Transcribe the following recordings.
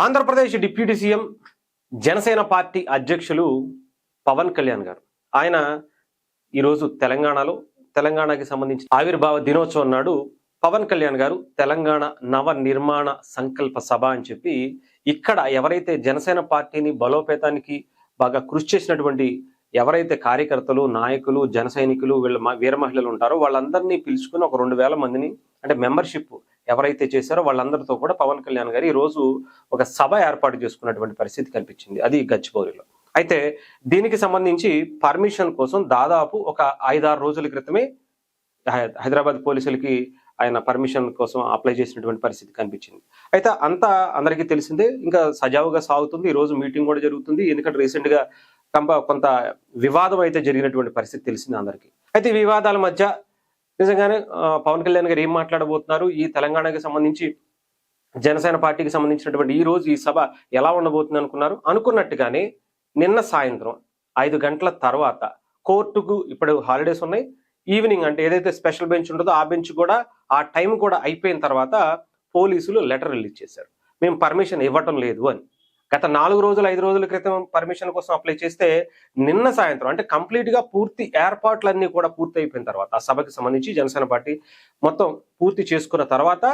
Andhra Pradesh deputy CM Janasena party అధ్యక్షులు పవన్ కళ్యాణ్ గారు ఆయన ఈరోజు తెలంగాణకి సంబంధించి ఆవిర్భావ దినోత్సవం నాడు పవన్ కళ్యాణ్ గారు తెలంగాణ నవ నిర్మాణ సంకల్ప సభ అని చెప్పి ఇక్కడ ఎవరైతే జనసేన పార్టీని బలోపేతానికి బాగా కృషి చేసినటువంటి ఎవరైతే కార్యకర్తలు నాయకులు జన సైనికులు వీర మహిళలు ఉంటారో వాళ్ళందరినీ పిలుచుకుని ఒక 2000 మందిని అంటే మెంబర్షిప్ ఎవరైతే చేశారో వాళ్ళందరితో కూడా పవన్ కళ్యాణ్ గారు ఈ రోజు ఒక సభ ఏర్పాటు చేసుకున్నటువంటి పరిస్థితి కనిపించింది. అది గచ్చిబౌలిలో. అయితే దీనికి సంబంధించి పర్మిషన్ కోసం దాదాపు ఒక 5-6 రోజుల క్రితమే హైదరాబాద్ పోలీసులకి ఆయన పర్మిషన్ కోసం అప్లై చేసినటువంటి పరిస్థితి కనిపించింది. అయితే అంతా అందరికీ తెలిసిందే, ఇంకా సజావుగా సాగుతుంది. ఈ రోజు మీటింగ్ కూడా జరుగుతుంది. ఎందుకంటే రీసెంట్ గా కొంత వివాదం అయితే జరిగినటువంటి పరిస్థితి తెలిసింది అందరికీ. అయితే ఈ వివాదాల మధ్య నిజంగానే పవన్ కళ్యాణ్ గారు ఏం మాట్లాడబోతున్నారు, ఈ తెలంగాణకి సంబంధించి జనసేన పార్టీకి సంబంధించినటువంటి ఈ రోజు ఈ సభ ఎలా ఉండబోతుంది అనుకున్నట్టుగానే నిన్న సాయంత్రం 5 గంటల తర్వాత కోర్టుకు ఇప్పుడు హాలిడేస్ ఉన్నాయి. ఈవినింగ్ అంటే ఏదైతే స్పెషల్ బెంచ్ ఉంటుందో ఆ బెంచ్ కూడా ఆ టైం కూడా అయిపోయిన తర్వాత పోలీసులు లెటర్ రిలీజ్ చేశారు, మేము పర్మిషన్ ఇవ్వటం లేదు అని. గత 4 రోజులు 5 రోజుల క్రితం పర్మిషన్ కోసం అప్లై చేస్తే నిన్న సాయంత్రం అంటే కంప్లీట్ గా పూర్తి ఏర్పాట్లన్నీ కూడా పూర్తి అయిపోయిన తర్వాత ఆ సభకి సంబంధించి జనసేన పార్టీ మొత్తం పూర్తి చేసుకున్న తర్వాత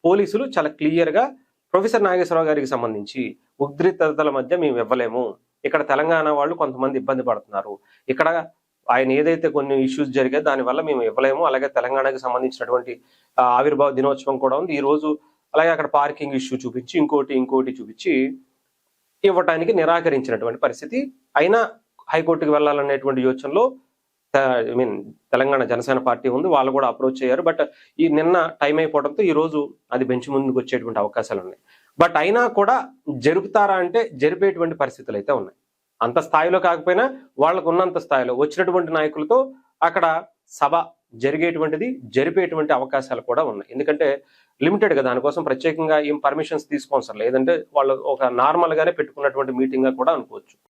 పోలీసులు చాలా క్లియర్ గా ప్రొఫెసర్ నాగేశ్వరరావు గారికి సంబంధించి ఉద్రిక్తతల మధ్య మేము ఇవ్వలేము, ఇక్కడ తెలంగాణ వాళ్ళు కొంతమంది ఇబ్బంది పడుతున్నారు, ఇక్కడ ఆయన ఏదైతే కొన్ని ఇష్యూస్ జరిగాయో దానివల్ల మేము ఇవ్వలేము, అలాగే తెలంగాణకి సంబంధించినటువంటి ఆవిర్భావ దినోత్సవం కూడా ఉంది ఈ రోజు, అలాగే అక్కడ పార్కింగ్ ఇష్యూ చూపించి ఇంకోటి చూపించి ఇవ్వటానికి నిరాకరించినటువంటి పరిస్థితి. అయినా హైకోర్టుకి వెళ్ళాలనేటువంటి యోచనలో తెలంగాణ జనసేన పార్టీ ఉంది, వాళ్ళు కూడా అప్రోచ్ అయ్యారు. బట్ ఈ నిన్న టైం అయిపోవడంతో ఈ రోజు అది బెంచ్ ముందుకు వచ్చేటువంటి అవకాశాలు ఉన్నాయి. బట్ అయినా కూడా జరుపుతారా అంటే జరిపేటువంటి పరిస్థితులు అయితే ఉన్నాయి. అంత స్థాయిలో కాకపోయినా వాళ్ళకు ఉన్నంత స్థాయిలో వచ్చినటువంటి నాయకులతో అక్కడ సభ జరిపేటువంటి అవకాశాలు కూడా ఉన్నాయి. ఎందుకంటే లిమిటెడ్ గా దానికోసం ప్రత్యేకంగా ఏం పర్మిషన్స్ తీసుకోవసరం లేదంటే వాళ్ళు ఒక నార్మల్ గానే పెట్టుకున్నటువంటి మీటింగ్ గా కూడా అనుకోవచ్చు.